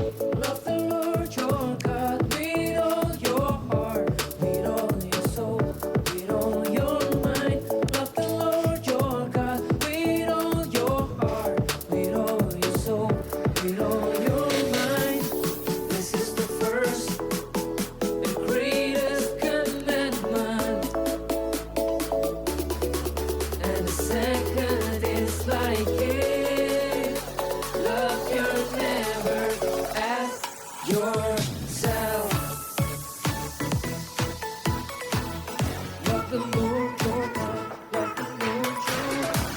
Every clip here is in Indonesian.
Love the Lord your God with all your heart, with all your soul, with all your mind. Love the Lord your God with all your heart, with all your soul, with all your mind. This is the first and greatest commandment, and the second is like it. Love your neighbor as yourself. Love the Lord your God. Love the Lord your God.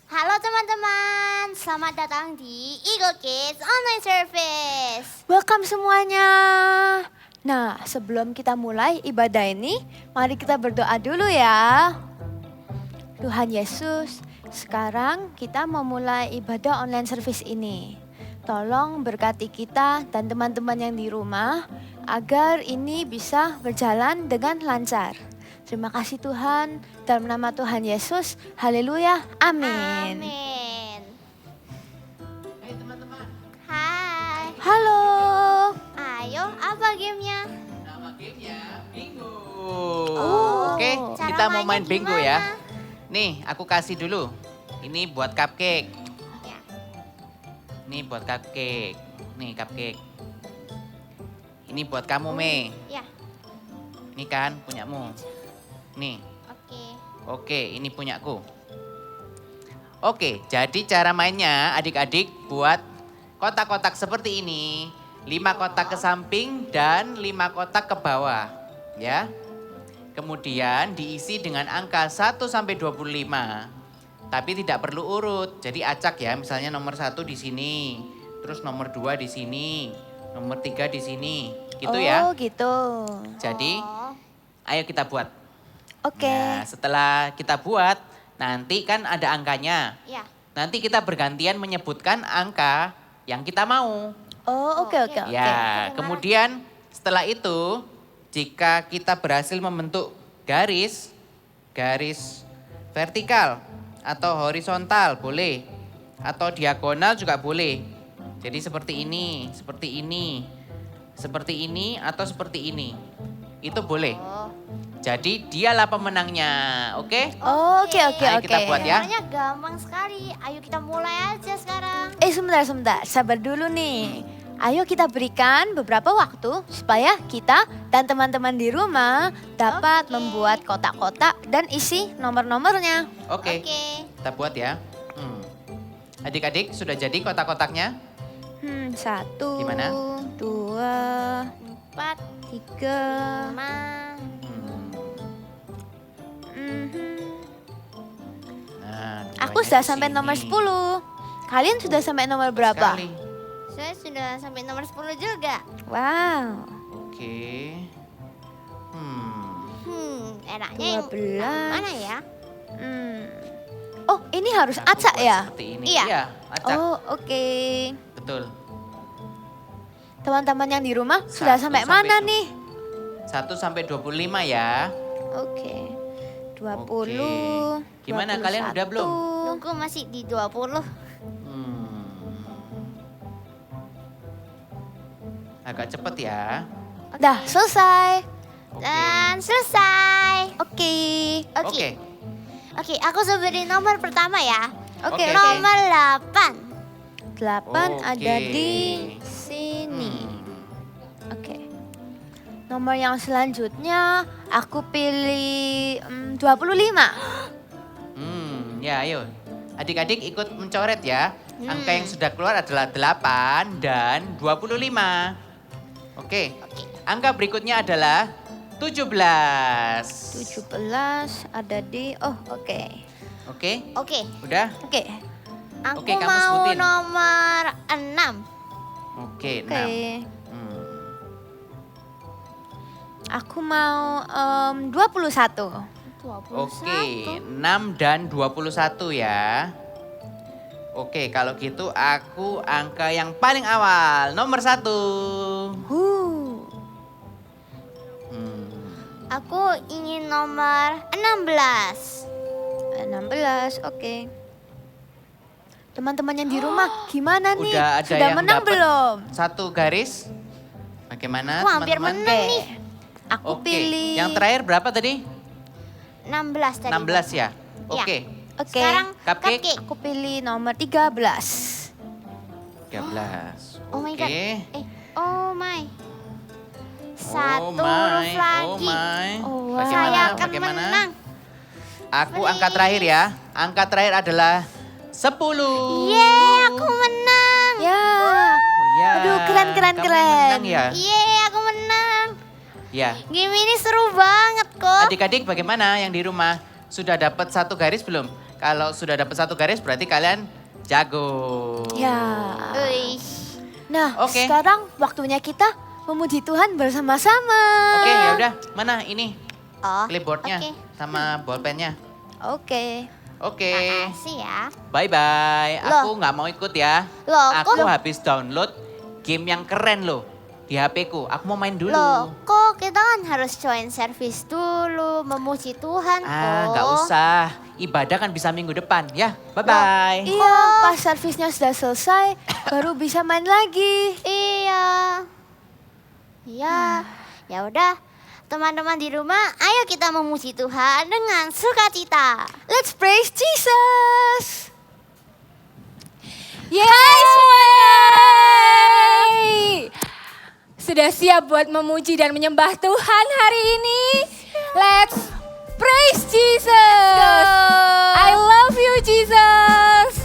Halo teman-teman, selamat datang di Eagle Kids Online Service. Welcome semuanya. Nah, sebelum kita mulai ibadah ini, mari kita berdoa dulu ya. Tuhan Yesus, sekarang kita memulai ibadah online service ini. Tolong berkati kita dan teman-teman yang di rumah agar ini bisa berjalan dengan lancar. Terima kasih Tuhan, dalam nama Tuhan Yesus, haleluya, amin. Amin. Hai. Halo. Ayo, apa gamenya? Nama gamenya bingo. Oh. Oke, Cara kita mau main mainnya bingo gimana? ya. Nih, aku kasih dulu. Ini buat cupcake. Ya. Ini buat cupcake. Nih cupcake. Ini buat kamu, Mei. Ya, Ini kan punyamu. Nih, oke. oke, ini punyaku. Oke, jadi cara mainnya adik-adik buat kotak-kotak seperti ini. 5 kotak ke samping dan 5 kotak ke bawah. Ya. Kemudian diisi dengan angka 1 sampai 25. Tapi tidak perlu urut. Jadi acak ya, misalnya nomor 1 di sini. Terus nomor 2 di sini. Nomor 3 di sini. Gitu ya. Oh gitu. Jadi Oh, ayo kita buat. Oke. Nah, setelah kita buat, nanti kan ada angkanya. ya. Nanti kita bergantian menyebutkan angka yang kita mau. Oh, oke Oke. oke oke. Ya, kemudian setelah itu jika kita berhasil membentuk garis vertikal atau horizontal boleh, atau diagonal juga boleh. Jadi seperti ini, seperti ini, seperti ini atau seperti ini. Itu boleh. Oh. Jadi dialah pemenangnya, oke? Oh, oke oke Ayo oke. kita buat ya. Caranya gampang sekali. Ayo kita mulai aja sekarang. Sebentar, sabar dulu nih. Ayo kita berikan beberapa waktu supaya kita dan teman-teman di rumah dapat Oke. membuat kotak-kotak dan isi nomor-nomornya. Oke, Oke. kita buat ya. Adik-adik sudah jadi kotak-kotaknya? 1, Gimana? 2, 4, 3. 5. Nah, Aku duanya sudah di sampai sini. nomor 10. Kalian sudah sampai nomor berapa? Sekali. Saya sudah sampai nomor 10 juga. Wow. Oke. Enaknya yang 12. mana ya? Oh, ini harus Aku acak buat ya? Seperti ini. Iya. Iya, acak. Oh, oke. Betul. Teman-teman yang di rumah sudah 1 sampai sampai mana 2. nih? 1 sampai 25 ya. Oke. 20. Gimana, kalian udah belum? Nunggu masih di 20. Agak cepet ya. Dah selesai. Oke. Dan selesai. Oke. Oke. Oke, aku sebutin nomor pertama ya. Oke. Oke. Nomor 8. 8 ada Oke. di sini. Hmm. Oke. Nomor yang selanjutnya aku pilih 25. Ya ayo. Adik-adik ikut mencoret ya. Angka yang sudah keluar adalah 8 dan 25. Oke. Angka berikutnya adalah 17. 17 ada di oke. Oke, Oke, udah? Oke. aku Oke, kamu mau sebutin. nomor 6. Oke, Oke. 6. Aku mau 21. 21. Oke, 6 dan 21 ya. Oke, kalau gitu aku angka yang paling awal, nomor 1. Huh. Aku ingin nomor 16. 16, oke. Teman-teman yang di rumah gimana nih? Udah ada Sudah yang menang dapat belum? satu garis? Bagaimana Aku hampir teman-teman? menang nih. Aku Oke, pilih. yang terakhir berapa tadi? 16 tadi. 16 ya? Iya. Oke, Oke. Sekarang Cupcake. cupcake. Aku pilih nomor 13. 13. Oh my Oke. god. Oh my. Satu Oh my, huruf lagi. Oh my. Oh, wow. Bagaimana? Saya akan Bagaimana? menang. Aku Please. angka terakhir ya. Angka terakhir adalah 10. Yeay, aku menang. Ya. Oh ya. Aduh, keren, keren, Kamu keren. menang ya? Yeay, aku menang. Ya. Game ini seru banget kok. Adik-adik bagaimana yang di rumah? Sudah dapat satu garis belum? Kalau sudah dapat satu garis berarti kalian jago. Ya. Wih. Nah, Oke. sekarang waktunya kita memuji Tuhan bersama-sama. Oke, ya udah. Mana ini Oh, clipboardnya oke. sama bolpennya? Oke. Oke. Makasih ya. Bye-bye. Loh. Aku nggak mau ikut ya. Loh, Aku kok- habis download game yang keren loh di HP-ku. Aku mau main dulu. Loh, kok kita kan harus join service dulu, memuji Tuhan kok. Nggak usah. Ibadah kan bisa minggu depan ya. Bye-bye. Iya, pas servisnya sudah selesai, baru bisa main lagi. Iya. Iya. Ya udah. Teman-teman di rumah, ayo kita memuji Tuhan dengan sukacita. Let's praise Jesus. Yeay semuanya! Sudah siap buat memuji dan menyembah Tuhan hari ini? Let's praise Jesus! I love you Jesus!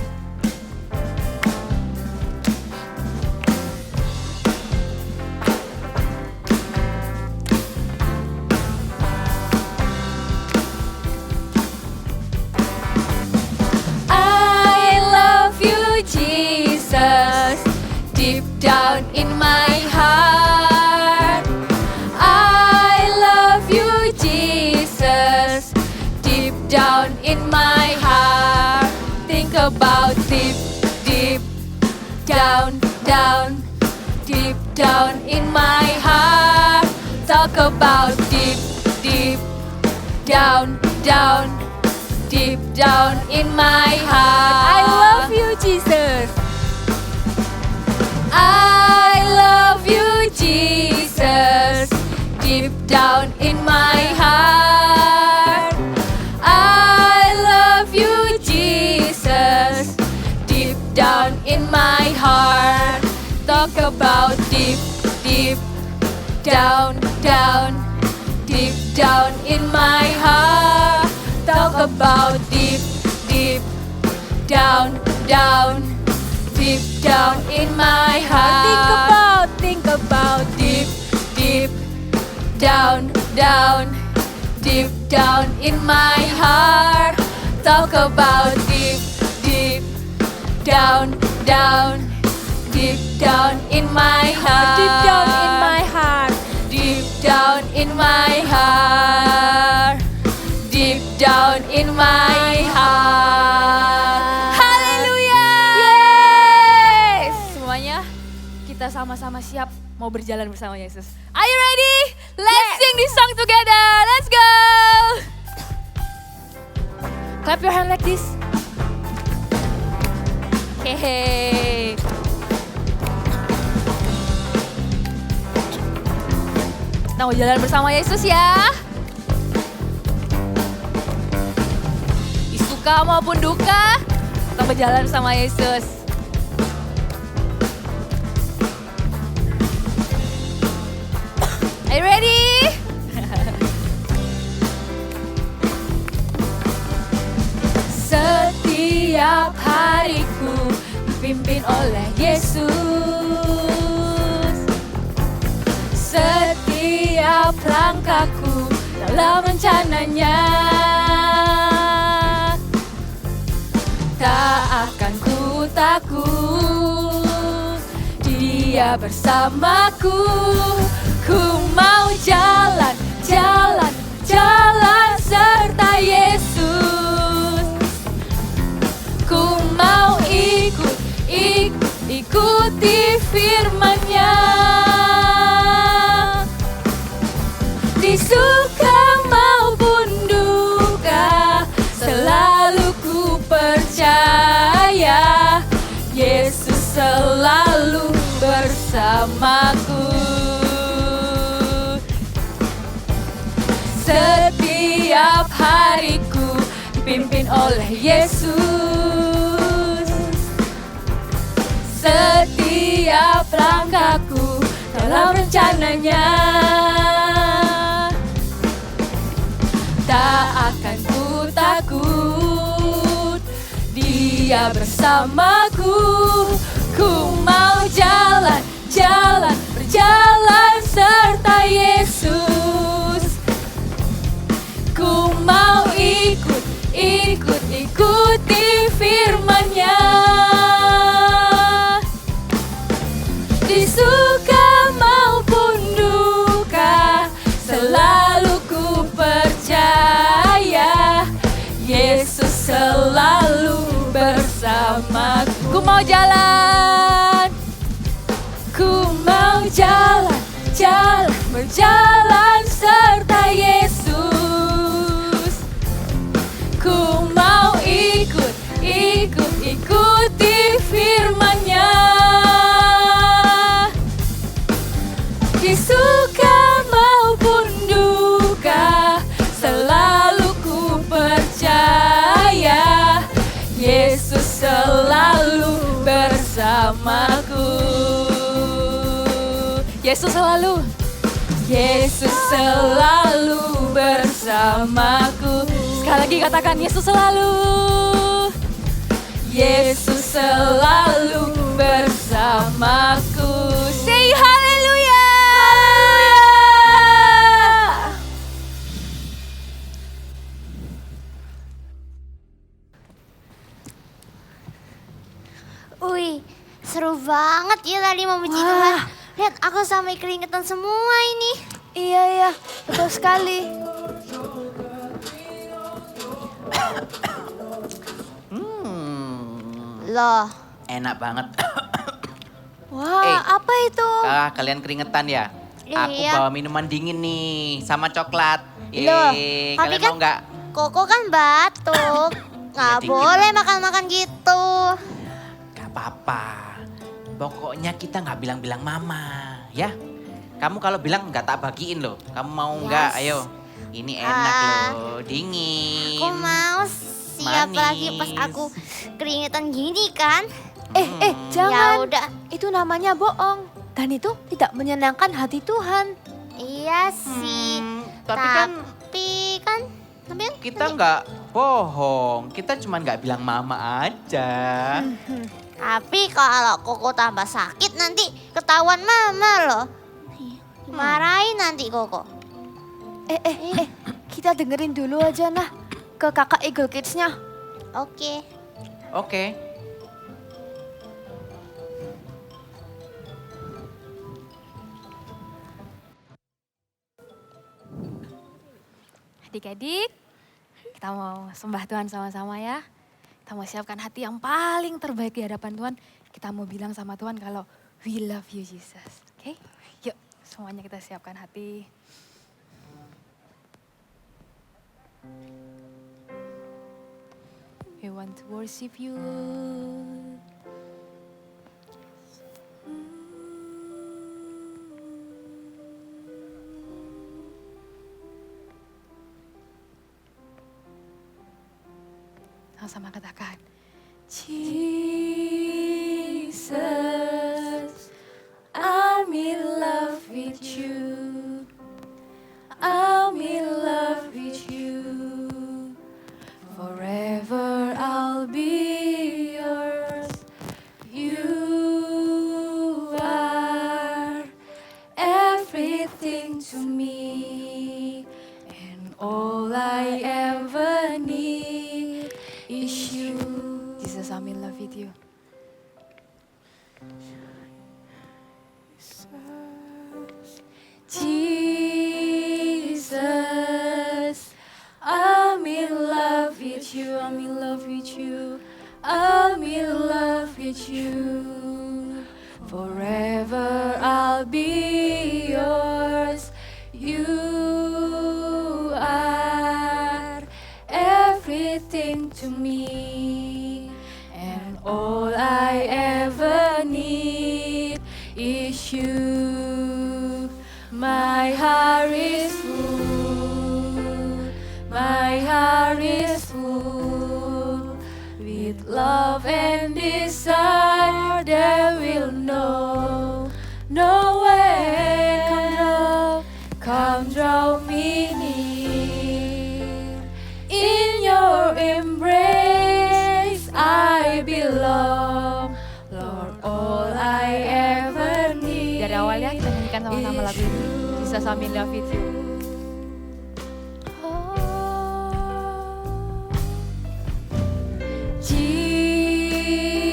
I love you, Jesus, deep down in my heart. I love you, Jesus, deep down in my heart. Think about deep, deep down, down, deep down in my heart. Talk about deep, deep down, down, deep down in my heart. I love you, Jesus. I love you, Jesus, deep down in my heart. I love you, Jesus, deep down in my heart. Talk about deep, deep down, down, deep down in my heart. Talk about deep, deep down, down, deep down in my heart. Think about deep, deep down, down, deep down in my heart. Talk about deep, deep down, down, deep down in my heart. Deep down in my heart. Deep down in my heart. Deep down in my heart. Haleluya. Yes. Semuanya kita sama-sama siap mau berjalan bersama Yesus. Are you ready? Let's sing this song together. Let's go. Clap your hand like this. Hehe. Kita mau jalan bersama Yesus ya. Di suka maupun duka, kita berjalan bersama Yesus. Are you ready? Setiap hariku dipimpin oleh Yesus. Setiap langkahku dalam rencananya, tak akan ku takut, Dia bersamaku. Ku mau jalan, jalan, jalan serta Yesus. Ku mau ikuti firman-Nya. Di suka maupun bersamaku. Setiap hariku dipimpin oleh Yesus. Setiap langkahku dalam rencananya. Tak akan ku takut, Dia bersamaku. Ku mau jalan-jalan, berjalan serta Yesus. Ku mau ikuti firman-Nya. Di suka maupun duka, selalu ku percaya Yesus selalu bersamaku. Ku mau jalan, berjalan serta Yesus. Ku mau ikuti firman-Nya. Di suka maupun duka, selalu ku percaya Yesus selalu bersamaku. Yesus selalu bersamaku. Sekali lagi katakan Yesus selalu bersamaku. Say haleluya. Wih, seru banget ya tadi memuji Tuhan. Lihat, aku sampai keringetan semua ini. Iya, betul sekali. Loh, Enak banget. Wah, apa itu? Kalian keringetan ya? Aku Iya. bawa minuman dingin nih sama coklat. Loh, tapi Kalian mau kan nggak? Koko kan batuk. Nggak dingin boleh lah. makan-makan gitu. Gak apa-apa. Pokoknya kita nggak bilang-bilang mama, ya. Kamu kalau bilang nggak tak bagiin loh. Kamu mau nggak? Yes. Ayo. Ini enak Ah. loh, dingin. Aku mau siap lagi pas Manis. aku keringetan gini kan. Eh, Ya jangan. udah. Itu namanya bohong. Dan itu tidak menyenangkan hati Tuhan. Iya sih. Tapi kan Tapi kan kita nggak bohong. Kita cuma nggak bilang mama aja. Tapi kalau Koko tambah sakit nanti ketahuan mama loh. Marahin nanti Koko. Kita dengerin dulu aja nah ke kakak Eagle Kids-nya. Oke. Oke. Adik-adik, kita mau sembah Tuhan sama-sama ya. Kita mau siapkan hati yang paling terbaik di hadapan Tuhan. Kita mau bilang sama Tuhan kalau we love you Jesus. Oke? Yuk, semuanya kita siapkan hati. We want to worship you. Sama-sama katakan. Jesus, I'm in love with you. I'm in love with you. Forever I'll be yours. You are everything to me. And all I ever need is you. Jesus, I'm in love with you. Jesus, I'm in love with you. I'm in love with you. I'm in love with you. Forever I'll be yours. You are everything to me, and all I ever need is you. My heart is full. My heart is full with love and desire that will know no way. Come draw me near. In your embrace I belong. Lord, all I ever need. Dari awalnya kita nyanyikan sama-sama lagu ini. Jesus, I'm in love with you.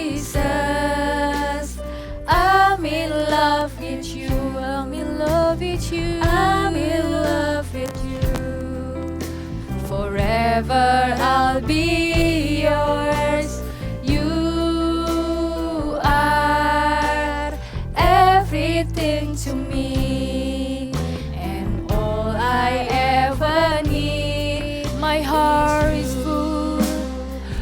Jesus, I'm in love with you. I'm in love with you. I'm in love with you. Forever I'll be yours. You are everything to me, and all I ever need. My heart is full.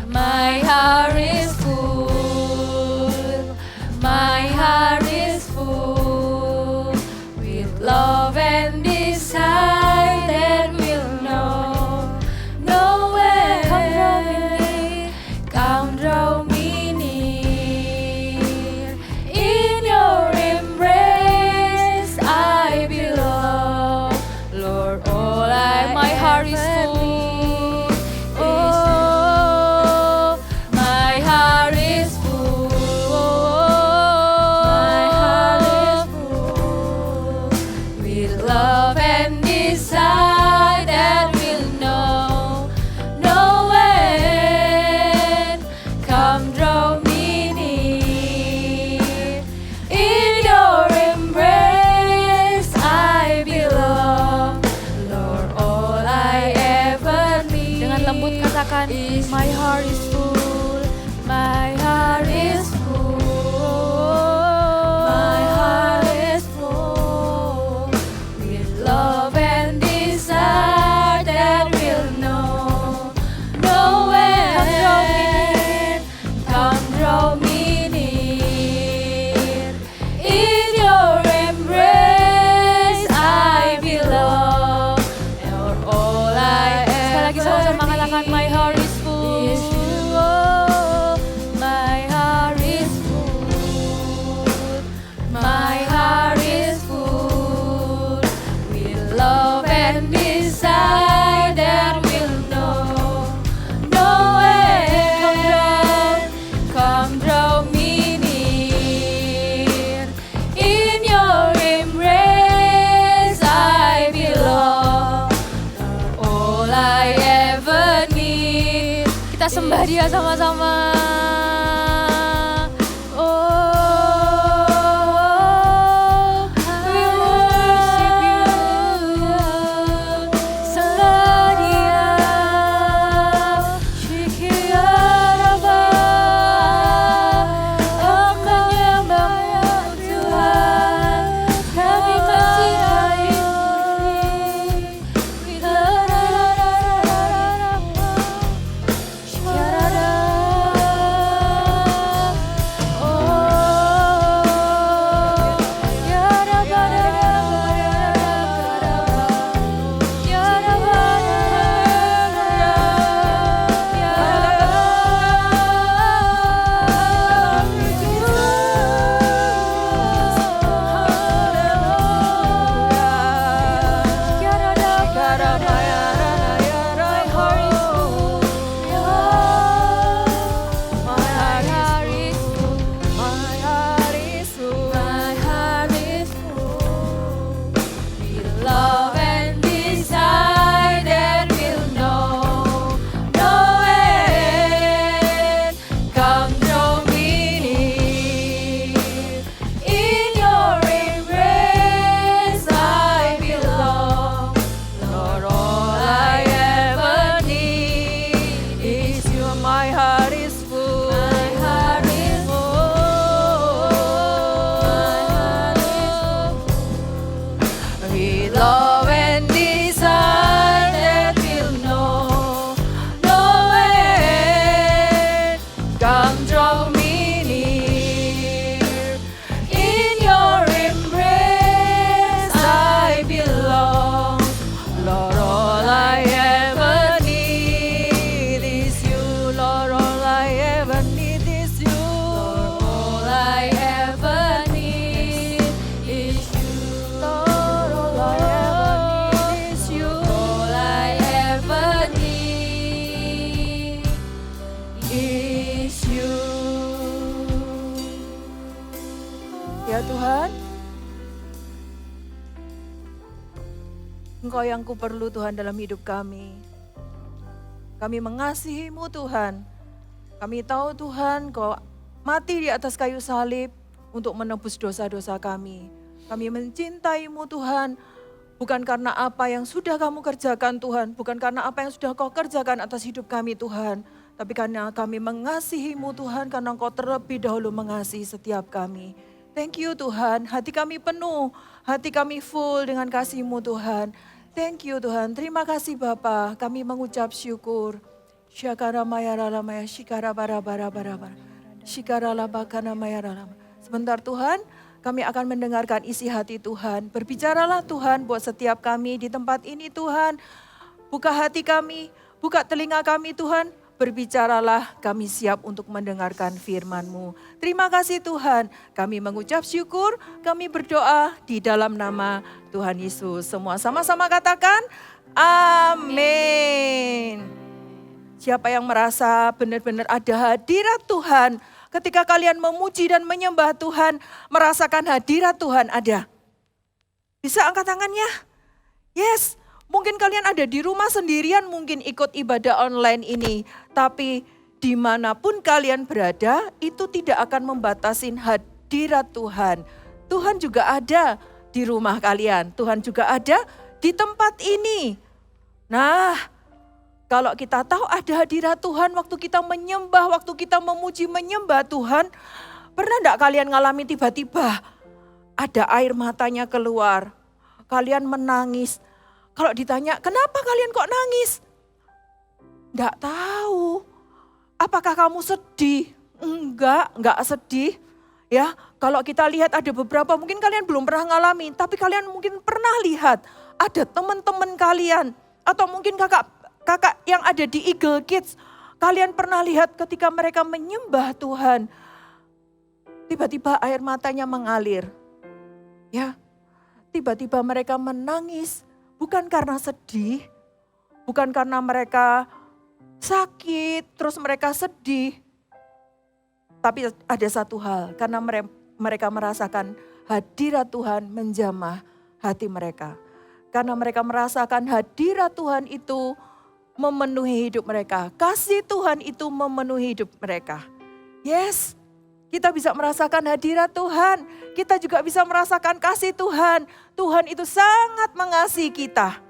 My heart is full. My heart is full with love and desire that will know no way. Come draw me near. In your embrace I belong. Lord, all my heart is full. Oh, my heart is full. My heart is full with love and desire that will know no end. Come draw me near. In your embrace I belong. Lord, all I ever need. Dengan lembut katakan, my heart is full. My heart is full. My heart is full with love and desire that will know no end. Come draw me near. In your embrace I belong. You're all I Sekali lagi ever sama-sama katakan, need. my heart is full. My heart is full. My heart is full with love and desire that will know no end. Come draw me near. In your embrace I belong. All I ever need. Kita sembah dia sama-sama. Oh, we worship you. Sembah Dia. Syukur Engkau yang banyak Tuhan. Kami mencintai-Mu. Engkau yang kuperlu Tuhan dalam hidup kami. Kami mengasihi-Mu Tuhan. Kami tahu Tuhan Kau mati di atas kayu salib untuk menebus dosa-dosa kami. Kami mencintai-Mu Tuhan, bukan karena apa yang sudah Kamu kerjakan Tuhan, bukan karena apa yang sudah Kau kerjakan atas hidup kami Tuhan, tapi karena kami mengasihi-Mu Tuhan, karena Engkau terlebih dahulu mengasihi setiap kami. Thank you Tuhan, hati kami penuh, hati kami full dengan kasih-Mu Tuhan. Thank you Tuhan, terima kasih Bapa. Kami mengucap syukur. Syakara mayara maya shikara bara bara bara bara. Shikara labakana mayara lama. Sebentar Tuhan, kami akan mendengarkan isi hati Tuhan. Berbicaralah Tuhan buat setiap kami di tempat ini Tuhan. Buka hati kami, buka telinga kami Tuhan. Berbicaralah, kami siap untuk mendengarkan firman-Mu. Terima kasih Tuhan, kami mengucap syukur, kami berdoa di dalam nama Tuhan Yesus. Semua sama-sama katakan, amin. Siapa yang merasa benar-benar ada hadirat Tuhan, ketika kalian memuji dan menyembah Tuhan, merasakan hadirat Tuhan ada. Bisa angkat tangannya? Yes. Mungkin kalian ada di rumah sendirian, mungkin ikut ibadah online ini. Tapi dimanapun kalian berada, itu tidak akan membatasi hadirat Tuhan. Tuhan juga ada di rumah kalian. Tuhan juga ada di tempat ini. Nah, kalau kita tahu ada hadirat Tuhan, waktu kita menyembah, waktu kita memuji menyembah Tuhan, pernah enggak kalian ngalami tiba-tiba ada air matanya keluar, kalian menangis. Kalau ditanya, kenapa kalian kok nangis? Enggak tahu. Apakah kamu sedih? Enggak sedih. Ya, kalau kita lihat ada beberapa, mungkin kalian belum pernah ngalamin, tapi kalian mungkin pernah lihat ada teman-teman kalian, atau mungkin kakak yang ada di Eagle Kids, kalian pernah lihat ketika mereka menyembah Tuhan, tiba-tiba air matanya mengalir. Ya, tiba-tiba mereka menangis. Bukan karena sedih, bukan karena mereka sakit, terus mereka sedih. Tapi ada satu hal, karena mereka merasakan hadirat Tuhan menjamah hati mereka. Karena mereka merasakan hadirat Tuhan itu memenuhi hidup mereka. Kasih Tuhan itu memenuhi hidup mereka. Yes, kita bisa merasakan hadirat Tuhan. Kita juga bisa merasakan kasih Tuhan. Tuhan itu sangat mengasihi kita.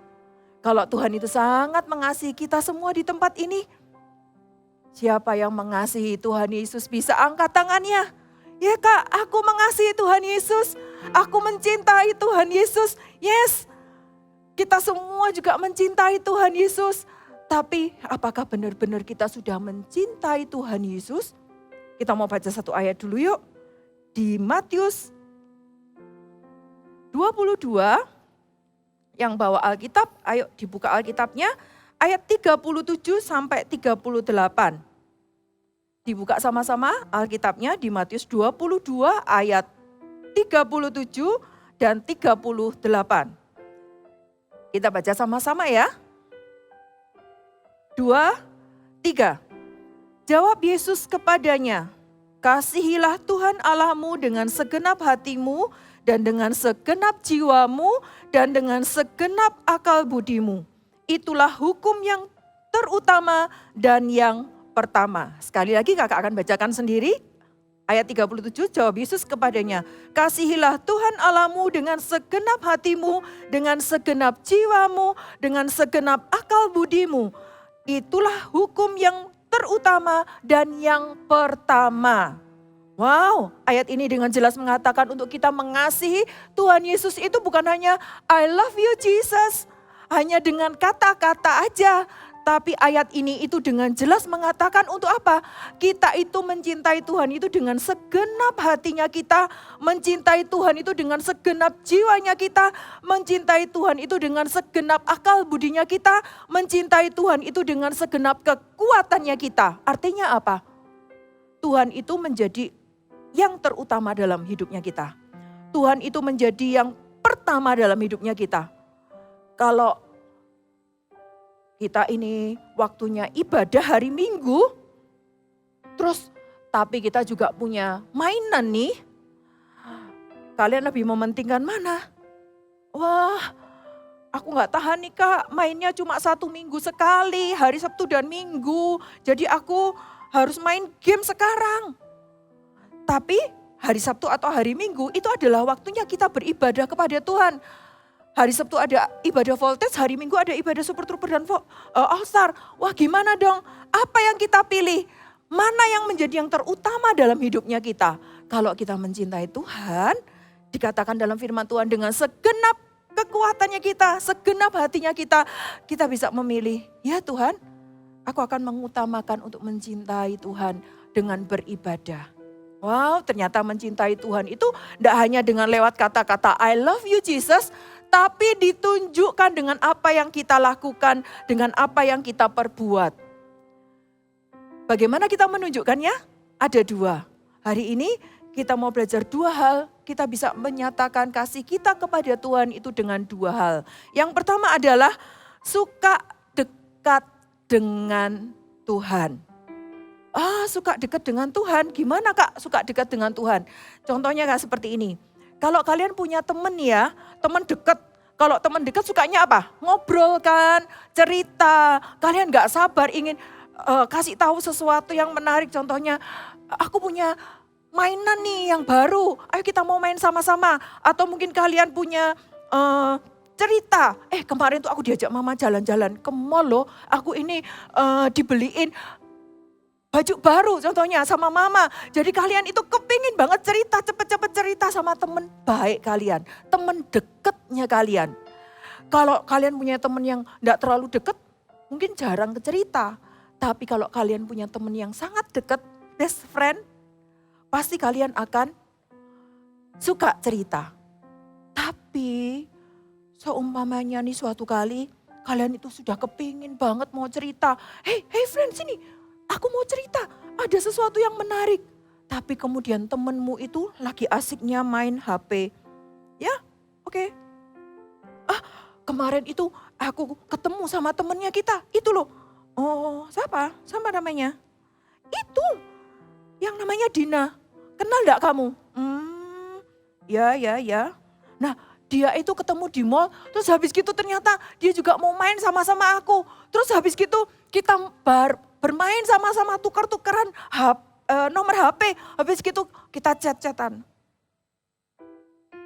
Kalau Tuhan itu sangat mengasihi kita semua di tempat ini, siapa yang mengasihi Tuhan Yesus bisa angkat tangannya. Ya Kak, aku mengasihi Tuhan Yesus. Aku mencintai Tuhan Yesus. Yes, kita semua juga mencintai Tuhan Yesus. Tapi apakah benar-benar kita sudah mencintai Tuhan Yesus? Kita mau baca satu ayat dulu yuk. Di Matius 22, yang bawa Alkitab, ayo dibuka Alkitabnya, ayat 37 sampai 38. Dibuka sama-sama Alkitabnya di Matius 22 ayat 37 dan 38. Kita baca sama-sama ya. 2, 3. Jawab Yesus kepadanya, kasihilah Tuhan Allahmu dengan segenap hatimu dan dengan segenap jiwamu dan dengan segenap akal budimu. Itulah hukum yang terutama dan yang pertama. Sekali lagi kakak akan bacakan sendiri. Ayat 37, jawab Yesus kepadanya, kasihilah Tuhan Allahmu dengan segenap hatimu, dengan segenap jiwamu, dengan segenap akal budimu. Itulah hukum yang terutama dan yang pertama. Wow, ayat ini dengan jelas mengatakan untuk kita mengasihi Tuhan Yesus itu bukan hanya I love you Jesus, hanya dengan kata-kata aja. Tapi ayat ini itu dengan jelas mengatakan untuk apa? Kita itu mencintai Tuhan itu dengan segenap hatinya kita, mencintai Tuhan itu dengan segenap jiwanya kita, mencintai Tuhan itu dengan segenap akal budinya kita, mencintai Tuhan itu dengan segenap kekuatannya kita. Artinya apa? Tuhan itu menjadi yang terutama dalam hidupnya kita. Tuhan itu menjadi yang pertama dalam hidupnya kita. Kalau kita ini waktunya ibadah hari Minggu, terus tapi kita juga punya mainan nih. Kalian lebih mementingkan mana? Wah, Aku nggak tahan nih Kak, mainnya cuma 1 minggu sekali, hari Sabtu dan Minggu. Jadi aku harus main game sekarang. Tapi hari Sabtu atau hari Minggu itu adalah waktunya kita beribadah kepada Tuhan. Hari Sabtu ada ibadah voltage, hari Minggu ada ibadah super trooper dan all star. Wah gimana dong? Apa yang kita pilih? Mana yang menjadi yang terutama dalam hidupnya kita? Kalau kita mencintai Tuhan, dikatakan dalam firman Tuhan dengan segenap kekuatannya kita, segenap hatinya kita bisa memilih. Ya Tuhan, aku akan mengutamakan untuk mencintai Tuhan dengan beribadah. Wow, ternyata mencintai Tuhan itu tidak hanya dengan lewat kata-kata I love you Jesus, tapi ditunjukkan dengan apa yang kita lakukan, dengan apa yang kita perbuat. Bagaimana kita menunjukkannya? Ada 2. Hari ini kita mau belajar 2 hal, kita bisa menyatakan kasih kita kepada Tuhan itu dengan 2 hal. Yang pertama adalah suka dekat dengan Tuhan. Suka dekat dengan Tuhan. Gimana Kak suka dekat dengan Tuhan? Contohnya Kak seperti ini. Kalau kalian punya teman ya, teman dekat. Kalau teman dekat sukanya apa? Ngobrol kan, cerita. Kalian gak sabar ingin kasih tahu sesuatu yang menarik. Contohnya, aku punya mainan nih yang baru. Ayo kita mau main sama-sama. Atau mungkin kalian punya cerita. Kemarin tuh aku diajak mama jalan-jalan ke mall loh. Aku ini dibeliin baju baru contohnya sama mama. Jadi kalian itu kepingin banget cerita, cepet-cepet cerita sama temen baik kalian. Temen deketnya kalian. Kalau kalian punya temen yang gak terlalu deket, mungkin jarang cerita. Tapi kalau kalian punya temen yang sangat deket, best friend, pasti kalian akan suka cerita. Tapi seumpamanya nih suatu kali, kalian itu sudah kepingin banget mau cerita. Hey friend sini, aku mau cerita, ada sesuatu yang menarik. Tapi kemudian temenmu itu lagi asiknya main HP. Ya, oke. Kemarin itu aku ketemu sama temennya kita, itu loh. Oh, siapa? Sama namanya? Itu, yang namanya Dina. Kenal gak kamu? Ya. Nah, dia itu ketemu di mall, terus habis gitu ternyata dia juga mau main sama-sama aku. Terus habis gitu kita bermain sama-sama tukar-tukaran nomor HP. Habis gitu kita chat-chatan.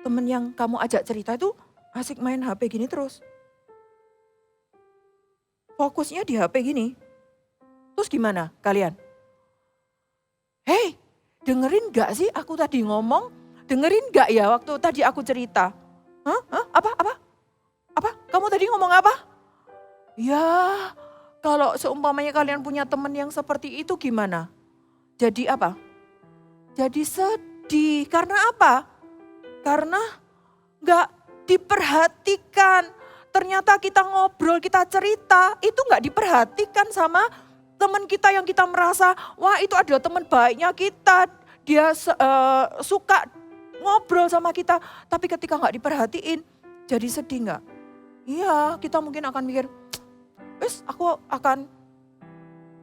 Temen yang kamu ajak cerita itu asik main HP gini terus. Fokusnya di HP gini. Terus gimana kalian? Hey, dengerin gak sih aku tadi ngomong? Dengerin gak ya waktu tadi aku cerita? Apa? Kamu tadi ngomong apa? Ya, kalau seumpamanya kalian punya teman yang seperti itu gimana? Jadi apa? Jadi sedih. Karena apa? Karena gak diperhatikan. Ternyata kita ngobrol, kita cerita, itu gak diperhatikan sama teman kita yang kita merasa, wah itu adalah teman baiknya kita. Dia suka ngobrol sama kita. Tapi ketika gak diperhatiin, jadi sedih gak? Iya, kita mungkin akan mikir, aku akan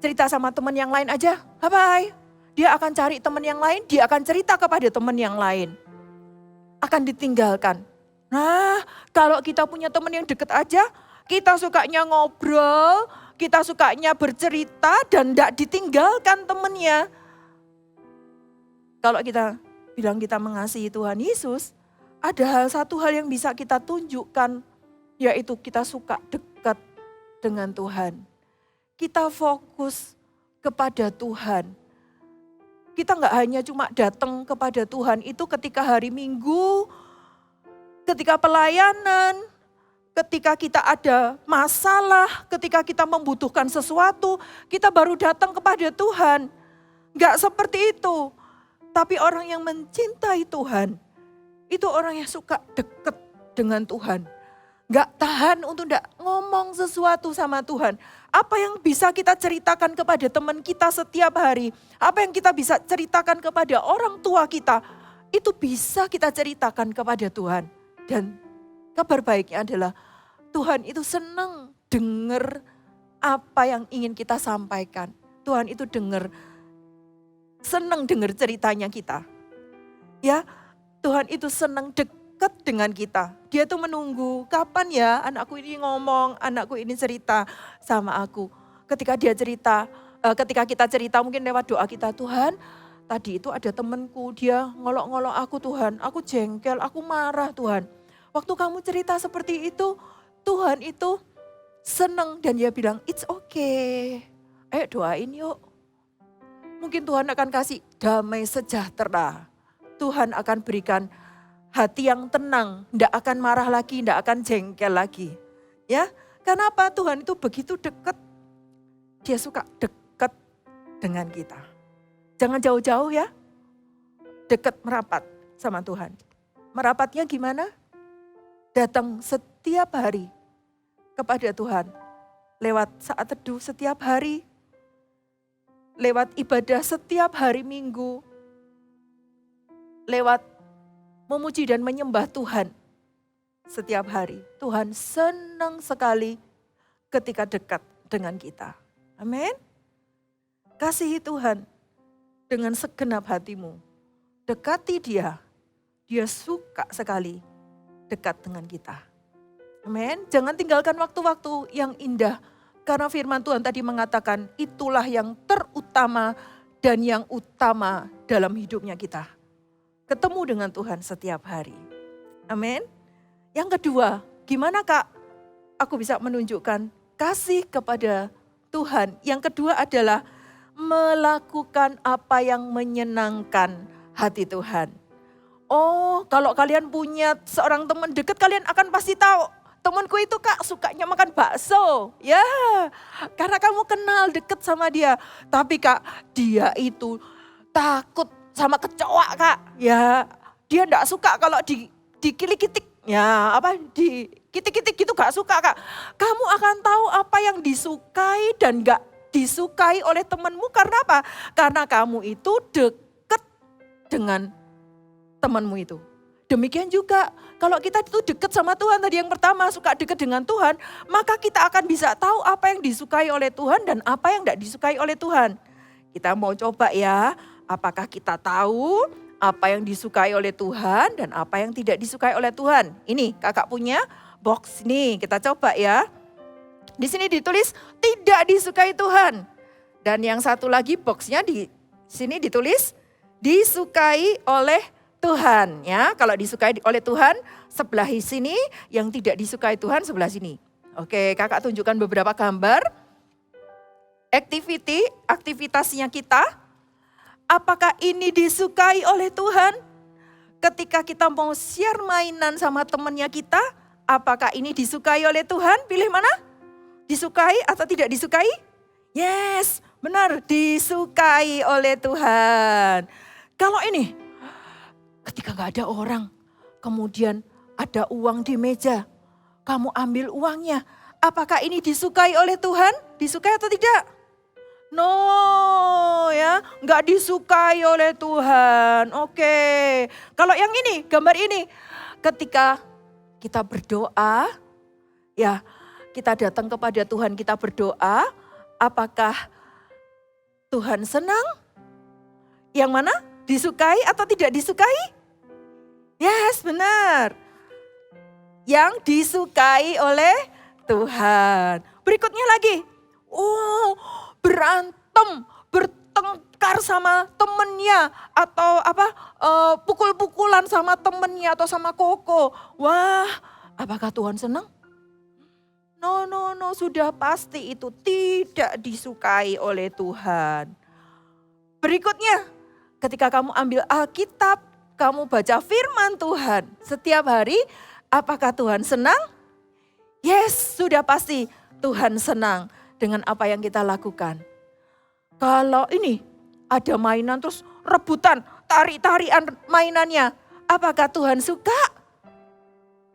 cerita sama teman yang lain aja. Bye-bye. Dia akan cari teman yang lain, dia akan cerita kepada teman yang lain. Akan ditinggalkan. Nah, kalau kita punya teman yang deket aja, kita sukanya ngobrol, kita sukanya bercerita dan tidak ditinggalkan temannya. Kalau kita bilang kita mengasihi Tuhan Yesus, ada satu hal yang bisa kita tunjukkan, yaitu kita suka dekat dengan Tuhan. Kita fokus kepada Tuhan. Kita nggak hanya cuma datang kepada Tuhan itu ketika hari Minggu, ketika pelayanan, ketika kita ada masalah, ketika kita membutuhkan sesuatu, kita baru datang kepada Tuhan. Nggak seperti itu. Tapi orang yang mencintai Tuhan, itu orang yang suka dekat dengan Tuhan. Nggak tahan untuk nggak ngomong sesuatu sama Tuhan. Apa yang bisa kita ceritakan kepada teman kita setiap hari, apa yang kita bisa ceritakan kepada orang tua kita, itu bisa kita ceritakan kepada Tuhan. Dan kabar baiknya adalah Tuhan itu senang dengar apa yang ingin kita sampaikan. Tuhan itu senang dengar ceritanya kita. Ya, Tuhan itu senang dekat dekat dengan kita. Dia tuh menunggu, kapan ya anakku ini ngomong, anakku ini cerita sama aku. Ketika dia cerita, ketika kita cerita mungkin lewat doa kita, Tuhan tadi itu ada temanku, dia ngolok-ngolok aku Tuhan, aku jengkel, aku marah Tuhan. Waktu kamu cerita seperti itu, Tuhan itu senang dan dia bilang, it's okay. Ayo doain yuk. Mungkin Tuhan akan kasih damai sejahtera. Tuhan akan berikan hati yang tenang, tidak akan marah lagi, tidak akan jengkel lagi. Ya, karena apa? Tuhan itu begitu dekat. Dia suka dekat dengan kita. Jangan jauh-jauh ya. Dekat merapat sama Tuhan. Merapatnya gimana? Datang setiap hari kepada Tuhan. Lewat saat teduh setiap hari. Lewat ibadah setiap hari Minggu. Lewat memuji dan menyembah Tuhan setiap hari. Tuhan senang sekali ketika dekat dengan kita. Amin. Kasihi Tuhan dengan segenap hatimu. Dekati dia. Dia suka sekali dekat dengan kita. Amin. Jangan tinggalkan waktu-waktu yang indah. Karena firman Tuhan tadi mengatakan itulah yang terutama dan yang utama dalam hidupnya kita. Ketemu dengan Tuhan setiap hari. Amin. Yang kedua, gimana Kak? Aku bisa menunjukkan kasih kepada Tuhan. Yang kedua adalah melakukan apa yang menyenangkan hati Tuhan. Oh, kalau kalian punya seorang teman dekat, kalian akan pasti tahu. Temanku itu Kak sukanya makan bakso. Ya, karena kamu kenal dekat sama dia. Tapi Kak, dia itu takut sama kecoa Kak. Ya, dia enggak suka kalau dikilik-kitik. Ya, dikitik-kitik gitu gak suka Kak. Kamu akan tahu apa yang disukai dan gak disukai oleh temanmu. Karena apa? Karena kamu itu dekat dengan temanmu itu. Demikian juga kalau kita itu dekat sama Tuhan, tadi yang pertama suka dekat dengan Tuhan, maka kita akan bisa tahu apa yang disukai oleh Tuhan dan apa yang tidak disukai oleh Tuhan. Kita mau coba ya, apakah kita tahu apa yang disukai oleh Tuhan dan apa yang tidak disukai oleh Tuhan. Ini kakak punya box nih, kita coba ya. Di sini ditulis tidak disukai Tuhan. Dan yang satu lagi boxnya di sini ditulis disukai oleh Tuhan ya. Kalau disukai oleh Tuhan sebelah sini, yang tidak disukai Tuhan sebelah sini. Oke, kakak tunjukkan beberapa gambar. Aktivitasnya kita. Apakah ini disukai oleh Tuhan? Ketika kita mau share mainan sama temannya kita, apakah ini disukai oleh Tuhan? Pilih mana? Disukai atau tidak disukai? Yes, benar, disukai oleh Tuhan. Kalau ini, ketika gak ada orang, kemudian ada uang di meja, kamu ambil uangnya. Apakah ini disukai oleh Tuhan? Disukai atau tidak? No ya, gak disukai oleh Tuhan. Oke, kalau yang ini, gambar ini. Ketika kita berdoa, ya kita datang kepada Tuhan, kita berdoa. Apakah Tuhan senang? Yang mana? Disukai atau tidak disukai? Yes, benar. Yang disukai oleh Tuhan. Berikutnya lagi. Oh, berantem, bertengkar sama temennya. Atau pukul-pukulan sama temennya atau sama koko. Wah, apakah Tuhan senang? No, sudah pasti itu tidak disukai oleh Tuhan. Berikutnya, ketika kamu ambil Alkitab, kamu baca firman Tuhan setiap hari, apakah Tuhan senang? Yes, sudah pasti Tuhan senang dengan apa yang kita lakukan. Kalau ini ada mainan terus rebutan, tarik-tarian mainannya, apakah Tuhan suka?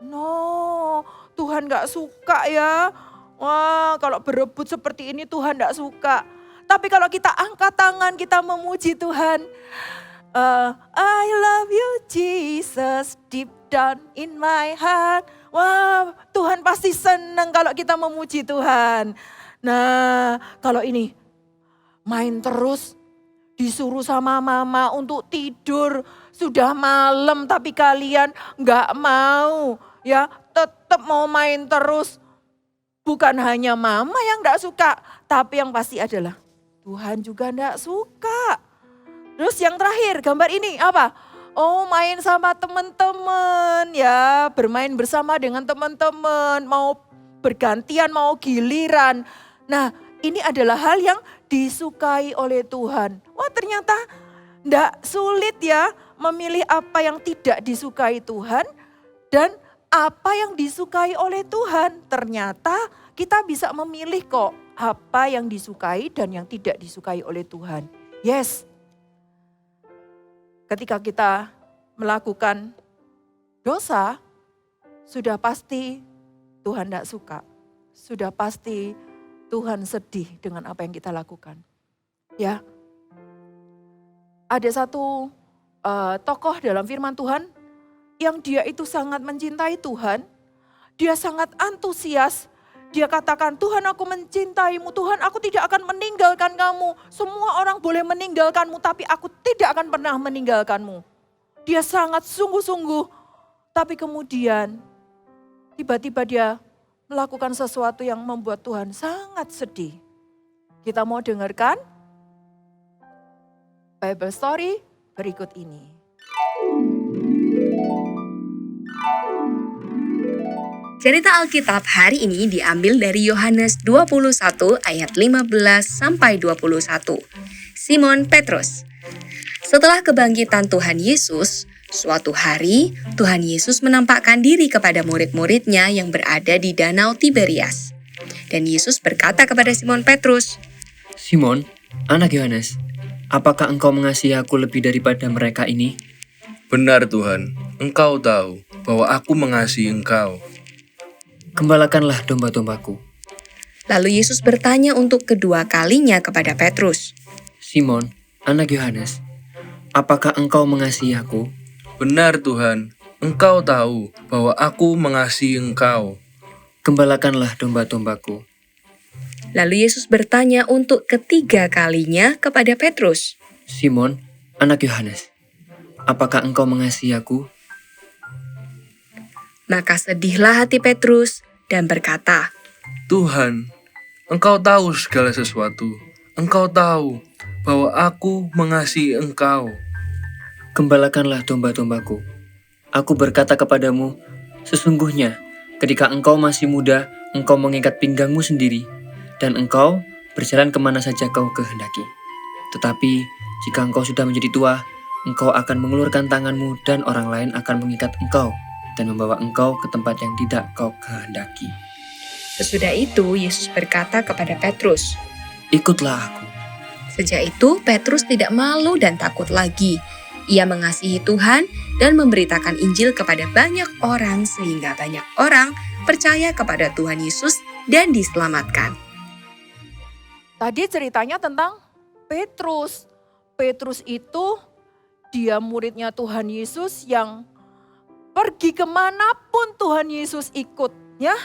No, Tuhan gak suka ya. Wah, kalau berebut seperti ini Tuhan gak suka. Tapi kalau kita angkat tangan, kita memuji Tuhan. I love you Jesus deep down in my heart. Wah, Tuhan pasti senang kalau kita memuji Tuhan. Nah, kalau ini main terus disuruh sama mama untuk tidur, sudah malam tapi kalian nggak mau, ya tetap mau main terus. Bukan hanya mama yang nggak suka, tapi yang pasti adalah Tuhan juga nggak suka. Terus yang terakhir gambar ini apa? Oh, main sama teman-teman ya, bermain bersama dengan teman-teman, mau bergantian, mau giliran. Nah, ini adalah hal yang disukai oleh Tuhan. Wah, ternyata enggak sulit ya memilih apa yang tidak disukai Tuhan dan apa yang disukai oleh Tuhan. Ternyata kita bisa memilih kok apa yang disukai dan yang tidak disukai oleh Tuhan. Yes. Ketika kita melakukan dosa, sudah pasti Tuhan tidak suka. Sudah pasti Tuhan sedih dengan apa yang kita lakukan. Ya, ada satu tokoh dalam firman Tuhan yang dia itu sangat mencintai Tuhan. Dia sangat antusias. Dia katakan, Tuhan aku mencintaimu, Tuhan aku tidak akan meninggalkan kamu. Semua orang boleh meninggalkanmu, tapi aku tidak akan pernah meninggalkanmu. Dia sangat sungguh-sungguh, tapi kemudian tiba-tiba dia melakukan sesuatu yang membuat Tuhan sangat sedih. Kita mau dengarkan Bible story berikut ini. Cerita Alkitab hari ini diambil dari Yohanes 21 ayat 15 sampai 21. Simon Petrus. Setelah kebangkitan Tuhan Yesus, suatu hari Tuhan Yesus menampakkan diri kepada murid-muridnya yang berada di Danau Tiberias. Dan Yesus berkata kepada Simon Petrus, Simon, anak Yohanes, apakah engkau mengasihi aku lebih daripada mereka ini? Benar Tuhan, Engkau tahu bahwa aku mengasihi Engkau. Gembalakanlah domba-dombaku. Lalu Yesus bertanya untuk kedua kalinya kepada Petrus, Simon, anak Yohanes, apakah engkau mengasihi aku? Benar Tuhan, Engkau tahu bahwa aku mengasihi Engkau. Gembalakanlah domba-dombaku. Lalu Yesus bertanya untuk ketiga kalinya kepada Petrus, Simon, anak Yohanes, apakah engkau mengasihi aku? Maka sedihlah hati Petrus dan berkata, Tuhan, Engkau tahu segala sesuatu. Engkau tahu bahwa aku mengasihi Engkau. Gembalakanlah domba-dombaku. Aku berkata kepadamu, sesungguhnya ketika engkau masih muda, engkau mengikat pinggangmu sendiri, dan engkau berjalan kemana saja kau kehendaki. Tetapi jika engkau sudah menjadi tua, engkau akan mengulurkan tanganmu dan orang lain akan mengikat engkau dan membawa engkau ke tempat yang tidak kau kehendaki. Sesudah itu Yesus berkata kepada Petrus, Ikutlah aku. Sejak itu Petrus tidak malu dan takut lagi. Ia mengasihi Tuhan dan memberitakan Injil kepada banyak orang sehingga banyak orang percaya kepada Tuhan Yesus dan diselamatkan. Tadi ceritanya tentang Petrus. Petrus itu dia muridnya Tuhan Yesus yang pergi kemanapun Tuhan Yesus ikut. Ya,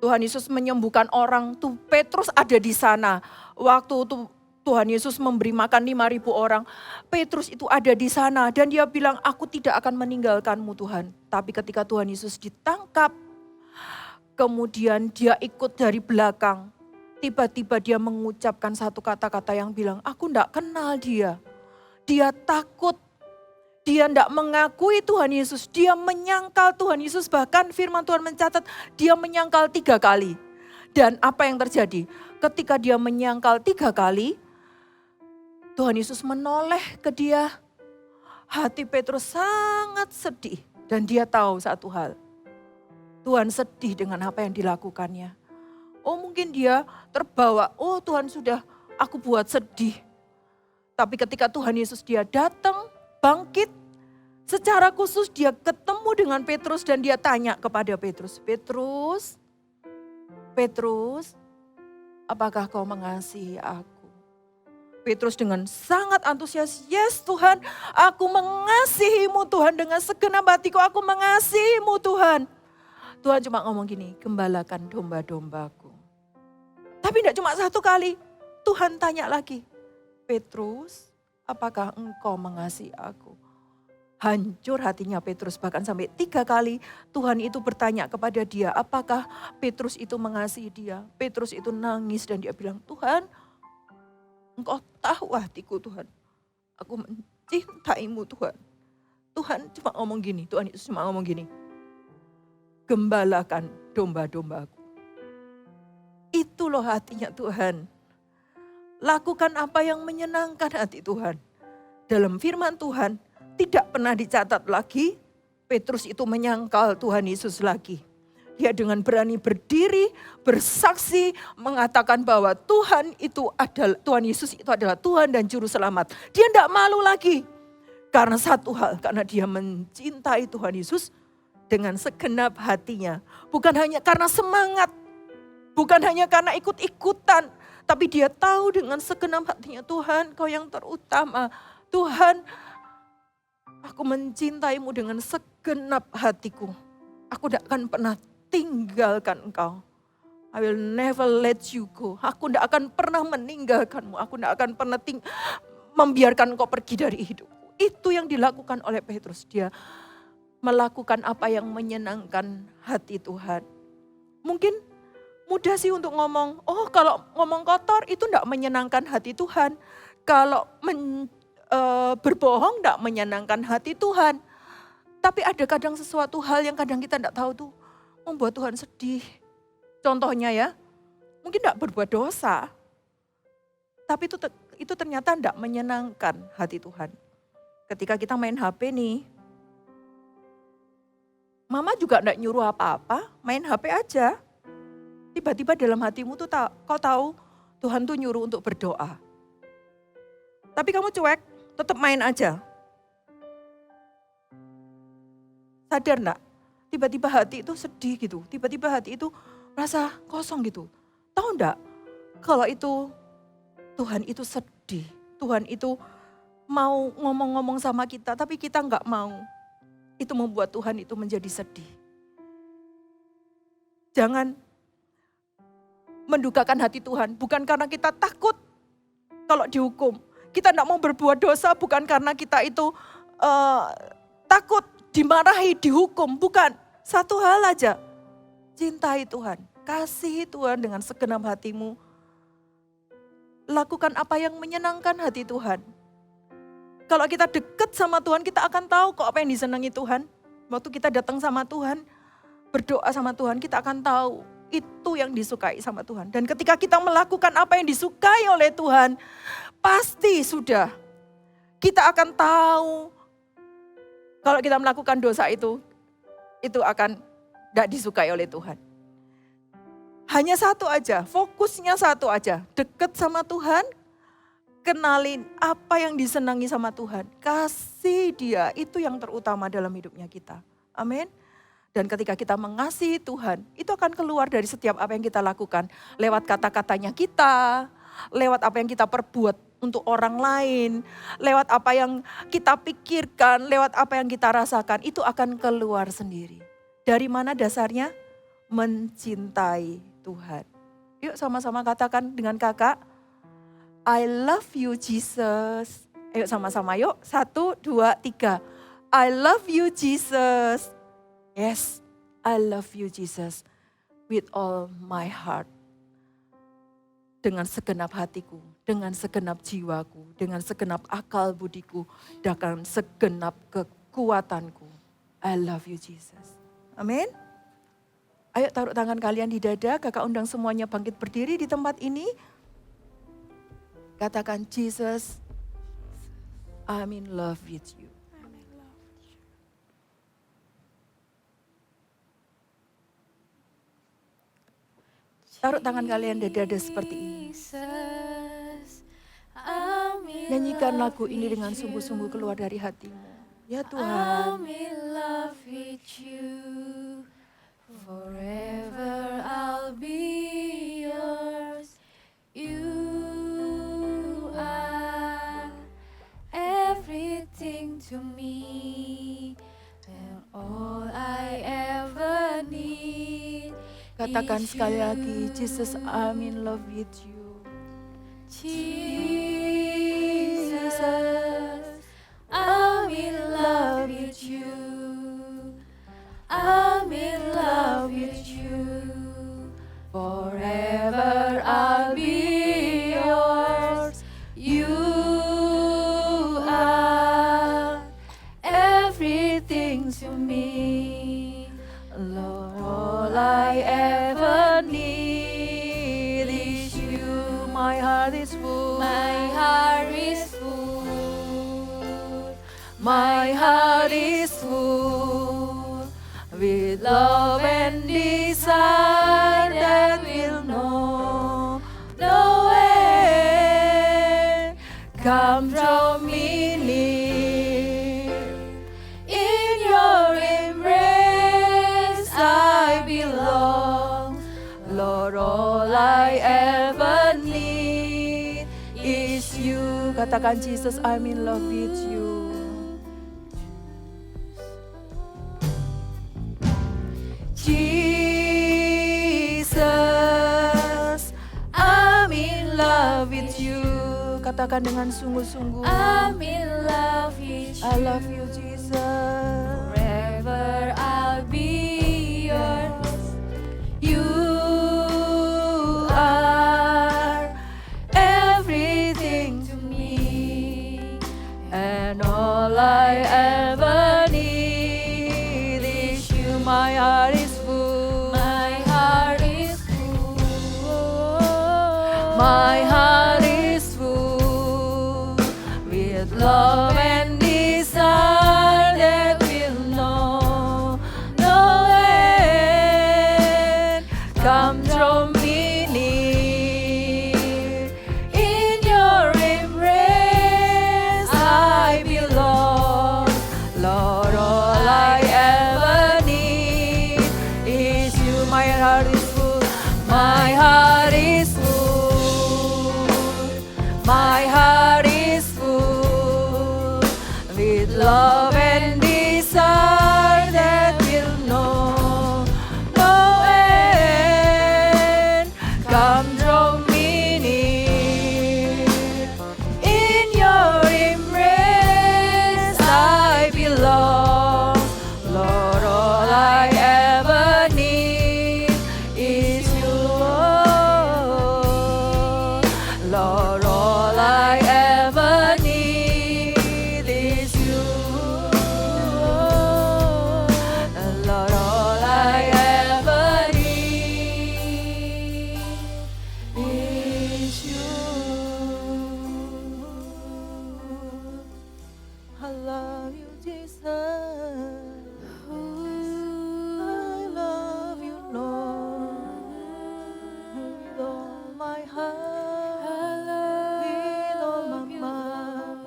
Tuhan Yesus menyembuhkan orang, tuh Petrus ada di sana. Waktu Tuhan Yesus memberi makan 5.000 orang, Petrus itu ada di sana dan dia bilang, aku tidak akan meninggalkanmu Tuhan. Tapi ketika Tuhan Yesus ditangkap, kemudian dia ikut dari belakang. Tiba-tiba dia mengucapkan satu kata-kata yang bilang, aku tidak kenal dia. Dia takut. Dia tidak mengakui Tuhan Yesus, dia menyangkal Tuhan Yesus, bahkan firman Tuhan mencatat dia menyangkal 3 kali. Dan apa yang terjadi? Ketika dia menyangkal 3 kali, Tuhan Yesus menoleh ke dia. Hati Petrus sangat sedih dan dia tahu satu hal. Tuhan sedih dengan apa yang dilakukannya. Oh mungkin dia terbawa, oh Tuhan sudah aku buat sedih. Tapi ketika Tuhan Yesus dia datang, bangkit, secara khusus dia ketemu dengan Petrus dan dia tanya kepada Petrus, Petrus, apakah kau mengasihi aku? Petrus dengan sangat antusias, yes Tuhan, aku mengasihimu Tuhan, dengan segenap hatiku aku mengasihimu Tuhan. Tuhan cuma ngomong gini, gembalakan domba-dombaku. Tapi tidak cuma 1 kali, Tuhan tanya lagi, Petrus, apakah engkau mengasihi aku? Hancur hatinya Petrus, bahkan sampai 3 kali Tuhan itu bertanya kepada dia, apakah Petrus itu mengasihi dia. Petrus itu nangis dan dia bilang, Tuhan, engkau tahu hatiku Tuhan. Aku mencintaimu Tuhan. Tuhan cuma ngomong gini, Tuhan Yesus cuma ngomong gini. Gembalakan domba-dombaku. Itu loh hatinya Tuhan. Lakukan apa yang menyenangkan hati Tuhan. Dalam firman Tuhan, tidak pernah dicatat lagi Petrus itu menyangkal Tuhan Yesus lagi. Dia dengan berani berdiri, bersaksi, mengatakan bahwa Tuhan Yesus itu adalah Tuhan dan Juru Selamat. Dia tidak malu lagi. Karena satu hal, karena dia mencintai Tuhan Yesus dengan segenap hatinya. Bukan hanya karena semangat, bukan hanya karena ikut-ikutan. Tapi dia tahu dengan segenap hatinya, Tuhan, Kau yang terutama. Tuhan, aku mencintaimu dengan segenap hatiku. Aku tidak akan pernah tinggalkan Engkau. I will never let you go. Aku tidak akan pernah meninggalkanmu. Aku tidak akan pernah membiarkan Engkau pergi dari hidupku. Itu yang dilakukan oleh Petrus. Dia melakukan apa yang menyenangkan hati Tuhan. Mungkin mudah sih untuk ngomong, oh kalau ngomong kotor itu tidak menyenangkan hati Tuhan. Kalau berbohong tidak menyenangkan hati Tuhan. Tapi ada kadang sesuatu hal yang kadang kita tidak tahu tuh membuat Tuhan sedih. Contohnya ya, mungkin tidak berbuat dosa. Tapi itu ternyata tidak menyenangkan hati Tuhan. Ketika kita main HP nih, Mama juga tidak nyuruh apa-apa, main HP aja. Tiba-tiba dalam hatimu tuh kau tahu Tuhan tuh nyuruh untuk berdoa. Tapi kamu cuek, tetap main aja. Sadar enggak? Tiba-tiba hati itu sedih gitu. Tiba-tiba hati itu merasa kosong gitu. Tahu enggak? Kalau itu Tuhan itu sedih. Tuhan itu mau ngomong-ngomong sama kita tapi kita enggak mau. Itu membuat Tuhan itu menjadi sedih. Jangan mendukakan hati Tuhan. Bukan karena kita takut kalau dihukum. Kita tidak mau berbuat dosa bukan karena kita itu takut dimarahi, dihukum. Bukan, satu hal aja. Cintai Tuhan, kasihi Tuhan dengan segenap hatimu. Lakukan apa yang menyenangkan hati Tuhan. Kalau kita dekat sama Tuhan, kita akan tahu kok apa yang disenangi Tuhan. Waktu kita datang sama Tuhan, berdoa sama Tuhan, kita akan tahu itu yang disukai sama Tuhan. Dan ketika kita melakukan apa yang disukai oleh Tuhan, pasti sudah kita akan tahu kalau kita melakukan dosa itu akan tidak disukai oleh Tuhan. Hanya satu aja, fokusnya satu aja, dekat sama Tuhan, kenalin apa yang disenangi sama Tuhan. Kasih dia, itu yang terutama dalam hidupnya kita. Amin. Dan ketika kita mengasihi Tuhan, itu akan keluar dari setiap apa yang kita lakukan. Lewat kata-katanya kita, lewat apa yang kita perbuat untuk orang lain, lewat apa yang kita pikirkan, lewat apa yang kita rasakan, itu akan keluar sendiri. Dari mana dasarnya? Mencintai Tuhan. Yuk sama-sama katakan dengan kakak, I love you Jesus. Ayo sama-sama yuk. 1, 2, 3. I love you Jesus. Yes, I love you Jesus. With all my heart. Dengan segenap hatiku, dengan segenap jiwaku, dengan segenap akal budiku, dengan segenap kekuatanku. I love you Jesus. Amin. Ayo taruh tangan kalian di dada, kakak undang semuanya bangkit berdiri di tempat ini. Katakan, Jesus, I'm in love with you. Taruh tangan kalian di dada seperti ini. Nyanyikan lagu ini dengan sungguh-sungguh keluar dari hatimu. Ya Tuhan. I'm in love with you. Forever I'll be yours. You are everything to me, and all I ever need. Katakan sekali lagi, Jesus, I'm in love with you. Jesus, full. My heart is full. My heart is full with love and desire that will know no end. Come draw me near. In your embrace I belong. Lord, all I ever need is you. Katakan, Jesus, I'm in love with you. Jesus, I'm in love with you. Katakan dengan sungguh-sungguh. I'm in love with you. I love you, Jesus. Forever I'll be yours. You are everything to me, and all I ever need is you. My heart is full. My heart is full. My heart is full with love and desire that will know no end. Come draw me near. In your embrace I belong. Lord, all I ever need is you. My heart is full. My heart is full. My heart is full with love and desire that will know no end. Come draw me near. In your embrace I belong. Lord, all I ever need is you. Lord, all I ever need is you. Lord, all I ever need is you. I love you, Jesus. I love you, Lord, with all my heart, with all my mind,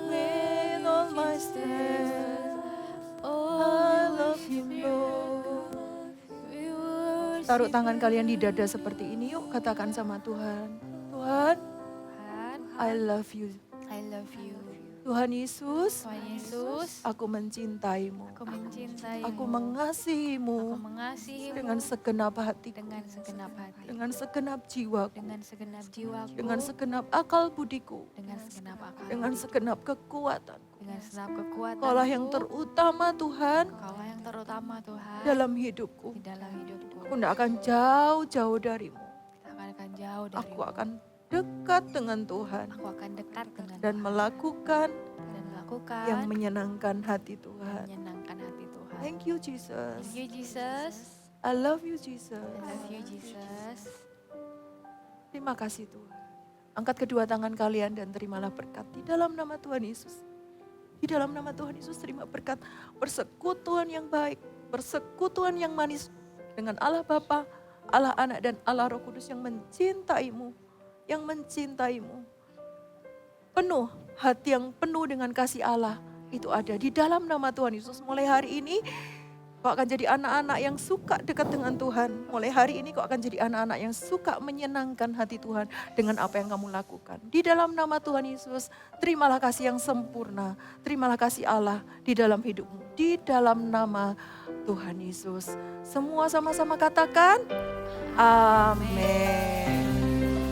with all my strength. I love you, Lord. Taruh tangan kalian di dada seperti ini, yuk katakan sama Tuhan. Tuhan, I love you. I love you. Tuhan Yesus, Tuhan Yesus, aku mencintaimu. aku mencintai. Aku mengasihimu mengasihimu dengan segenap hatiku, dengan segenap hati, dengan segenap jiwaku, dengan segenap jiwaku, dengan segenap akal budiku, dengan segenap akal, dengan segenap kekuatanku. dengan segenap kekuatan. Kaulah yang terutama Tuhan Kaulah yang terutama Tuhan dalam hidupku. di dalam hidupku. Aku tidak akan jauh-jauh darimu. Kita akan jauh dari. Aku akan dekat dengan Tuhan Aku akan dekat dengan dan Tuhan melakukan dan melakukan yang menyenangkan hati Tuhan. menyenangkan hati Tuhan. Thank you, Jesus. Thank you Jesus. I love you, Jesus. I love you Jesus. Terima kasih Tuhan. Angkat kedua tangan kalian dan terimalah berkat di dalam nama Tuhan Yesus. Di dalam nama Tuhan Yesus terima berkat persekutuan yang baik, persekutuan yang manis dengan Allah Bapa, Allah Anak dan Allah Roh Kudus yang mencintaimu, yang mencintaimu. Penuh, hati yang penuh dengan kasih Allah itu ada di dalam nama Tuhan Yesus. Mulai hari ini kau akan jadi anak-anak yang suka dekat dengan Tuhan. Mulai hari ini kau akan jadi anak-anak yang suka menyenangkan hati Tuhan dengan apa yang kamu lakukan. Di dalam nama Tuhan Yesus, terimalah kasih yang sempurna. Terimalah kasih Allah di dalam hidupmu. Di dalam nama Tuhan Yesus. Semua sama-sama katakan, amin.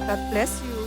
God bless you.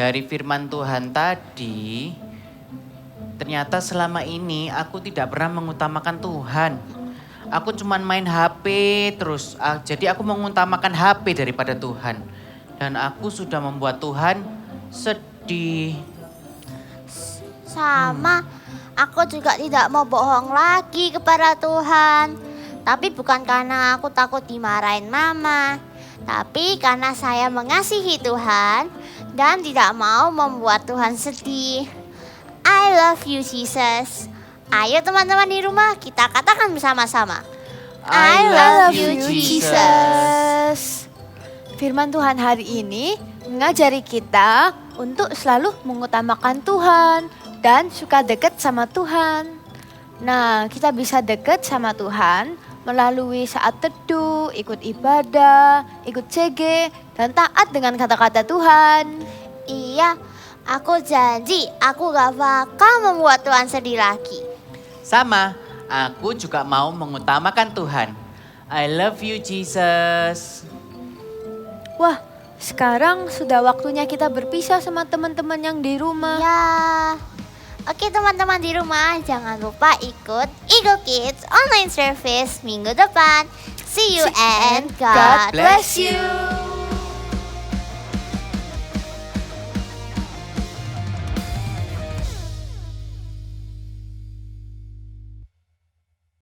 dari firman Tuhan tadi, ternyata selama ini aku tidak pernah mengutamakan Tuhan. Aku cuman main HP terus, jadi aku mengutamakan HP daripada Tuhan. Dan aku sudah membuat Tuhan sedih. Sama, aku juga tidak mau bohong lagi kepada Tuhan. Tapi bukan karena aku takut dimarahin mama, tapi karena saya mengasihi Tuhan dan tidak mau membuat Tuhan sedih. I love you Jesus. Ayo teman-teman di rumah kita katakan bersama-sama. I love you Jesus. Firman Tuhan hari ini mengajari kita untuk selalu mengutamakan Tuhan dan suka dekat sama Tuhan. Nah, kita bisa dekat sama Tuhan melalui saat teduh, ikut ibadah, ikut CG, dan taat dengan kata-kata Tuhan. Iya, aku janji aku gak bakal membuat Tuhan sedih lagi. Sama, aku juga mau mengutamakan Tuhan. I love you Jesus. Wah, sekarang sudah waktunya kita berpisah sama teman-teman yang di rumah. Ya, oke teman-teman di rumah, jangan lupa ikut Eagle Kids online service minggu depan. See you and God bless you.